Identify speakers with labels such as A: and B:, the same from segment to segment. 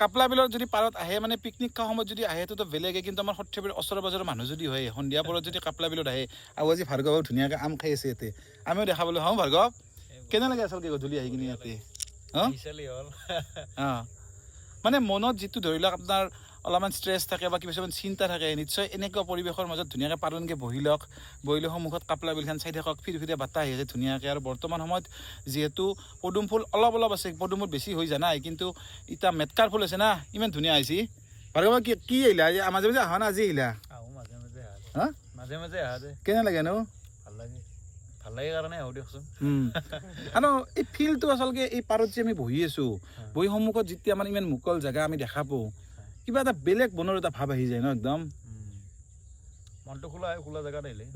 A: কাপলা বিলৰ যদি পাৰত আহে মানে পিকনিক খোৱা সময়ত যদি আহে তো বেলেগে কিন্তু আমাৰ সৰ্থেবাৰীৰ ওচৰে পাজৰৰ মানুহ যদি হয় সন্ধিয়া পৰত যদি কাপলা বিলত আহে আৰু আজি ভাৰ্গৱ ধুনীয়াকৈ আম খাই আছে ইয়াতে আমিও দেখা পালোঁ হওঁ ভাৰ্গৱ কেনে লাগে আচলতে গধূলি আহি কিনে ইয়াতে মানে মনত যিটো ধৰি লওক আপোনাৰ অলপমান ষ্ট্ৰেছ থাকে বা কিছুমান চিন্তা থাকে নিশ্চয় এনেকুৱা পৰিৱেশৰ মাজত ধুনীয়াকৈ পাৰণকৈ বহি লওক বহিলে সন্মুখত কাপলা বিলখন চাই থাকক ফিৰফিৰে বতাহ আহি আছে ধুনীয়াকৈ আৰু বৰ্তমান সময়ত যিহেতু পদুম ফুল অলপ অলপ আছে পদুম ফুল বেছি হৈ জানাই কিন্তু এতিয়া মেটকাৰ ফুল আছে না ইমান ধুনীয়া আহিছে ভাৰ্গৱ কি আহিলা মাজে মাজে আহা না আজি আহিলা
B: মাজে মাজে
A: কেনে লাগে নো
B: ভাল লাগে কাৰণে আহোঁ দিয়কচোন
A: আৰু এই ফিল্ডটো আচলতে এই পাৰত যে আমি বহি আছো বহি সন্মুখত যেতিয়া আমাৰ ইমান মুকল জেগা আমি দেখা পাওঁ কিবা এটা বেলেগ মনৰ এটা ভাৱ আহি যায় ন একদম
B: মনটো খোলা জেগাত আহিলে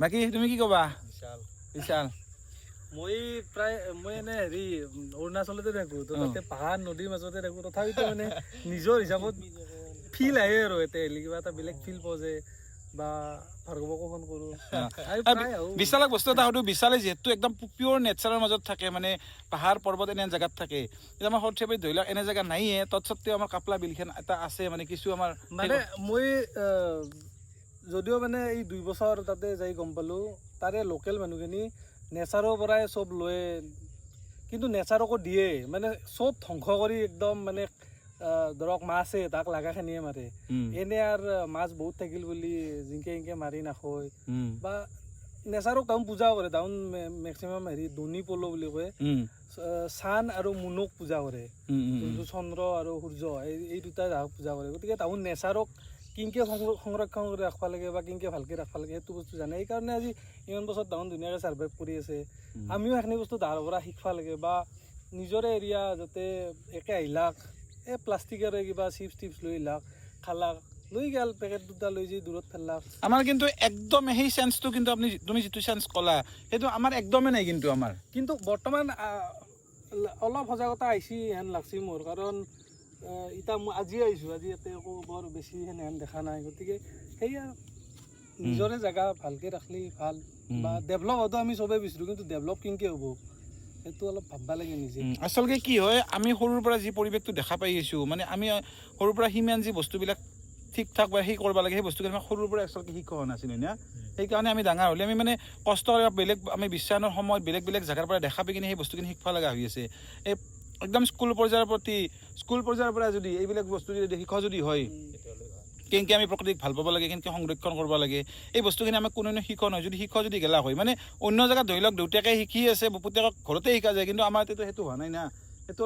A: বাকী তুমি কি ক'বা বিশাল
C: মই এনে হেৰি অৰুণাচলতে থাকোঁ তো তাতে পাহাৰ নদীৰ মাজতে থাকোঁ তথাপিতো মানে নিজৰ হিচাপত ফিল আহে আৰু এতিয়া কিবা এটা বেলেগ ফিল পোৱা যায় বা ভাৰ্গৱকো ফোন কৰোঁ
A: বিশালক বস্তু এটা সুধো বিশালে যিহেতু একদম পিয়ৰ নেচাৰৰ মাজত থাকে মানে পাহাৰ পৰ্বত এনে জেগাত থাকে এতিয়া আমাৰ সৰ্থেবাৰীত ধৰি লওক এনে জেগা নাইয়ে তৎসত্ত্বেও আমাৰ কাপলা বিলখন এটা আছে মানে কিছু আমাৰ
C: মানে মই যদিও মানে এই 2 বছৰ তাতে যাই গম পালোঁ তাৰে লোকেল মানুহখিনি নেচাৰৰ পৰাই চব লয় কিন্তু নেচাৰকো দিয়ে মানে চব ধ্বংস কৰি একদম মানে ধৰক মাছে তাক লাগাখিনিয়ে মাৰে এনে আৰু মাছ বহুত থাকিল বুলি জিংকে মাৰি নাখায় বা নেচাৰক তাহোন পূজা কৰে তাহোন মেক্সিমাম হেৰি ধনী পল বুলি কয় চান আৰু মুনক পূজা কৰে যোনটো চন্দ্ৰ আৰু সূৰ্য এই দুটা জাগক পূজা কৰে গতিকে তাহোন নেচাৰক কিনকে সংৰক্ষণ কৰি ৰাখিব লাগে বা কিনকে ভালকৈ ৰাখিব লাগে সেইটো বস্তু জানে সেইকাৰণে আজি ইমান বছৰ তাহোন ধুনীয়াকৈ ছাৰ্ভাইভ কৰি আছে আমিও সেইখিনি বস্তু তাহাৰ পৰা শিকিব লাগে বা নিজৰে এৰিয়া যাতে একে আহিলাক এই প্লাষ্টিকেৰে কিবা চিপছ লৈ আহিলাক খালাক লৈ গেল পেকেট দুটা লৈ যাই দূৰত ফেললাক
A: আমাৰ কিন্তু একদম সেই চেন্সটো কিন্তু তুমি যিটো চেন্স ক'লা সেইটো আমাৰ একদমেই নাই কিন্তু
C: বৰ্তমান অলপ সজাগতা আহিছে হেন লাগছে মোৰ কাৰণ এতিয়া মই আজি আহিছোঁ আজি ইয়াতে একো বৰ বেছি হেন দেখা নাই গতিকে সেয়া নিজৰে জেগা ভালকৈ ৰাখিলে ভাল বা ডেভেলপ হোৱাটো আমি চবেই বিচাৰোঁ কিন্তু ডেভেলপ কেনেকৈ হ'ব সেইটো অলপ ভাবিব লাগে নিজে
A: আচলতে কি হয় আমি সৰুৰ পৰা যি পৰিৱেশটো দেখা পাই আহিছোঁ মানে আমি সৰুৰ পৰা সিমান যি বস্তুবিলাক ঠিক ঠাক বা সেই কৰিব লাগে সেই বস্তুখিনি আমি সৰুৰ পৰা আচলতে শিক্ষা হোৱা নাছিলোঁ না সেইকাৰণে আমি ডাঙৰ হ'লে আমি মানে কষ্ট কৰি বেলেগ আমি বিশ্বায়নৰ সময়ত বেলেগ বেলেগ জেগাৰ পৰা দেখা পাই কিনে সেই বস্তুখিনি শিকিব লগা হৈ আছে এই একদম স্কুল পৰ্যায়ৰ পৰা যদি এইবিলাক বস্তু যদি শিক্ষা যদি হয় কেনেকৈ আমি প্ৰকৃতিক ভাল পাব লাগে কেনেকৈ সংৰক্ষণ কৰিব লাগে এই বস্তুখিনি আমাক কোনো শিক্ষা নহয় যদি শিক্ষা যদি গেলা হয় মানে অন্য জেগাত ধৰি লওক দেউতাকে শিকি আছে পুতেকক ঘৰতে শিকা যায় কিন্তু আমাৰ সেইটো হোৱা নাই না সেইটো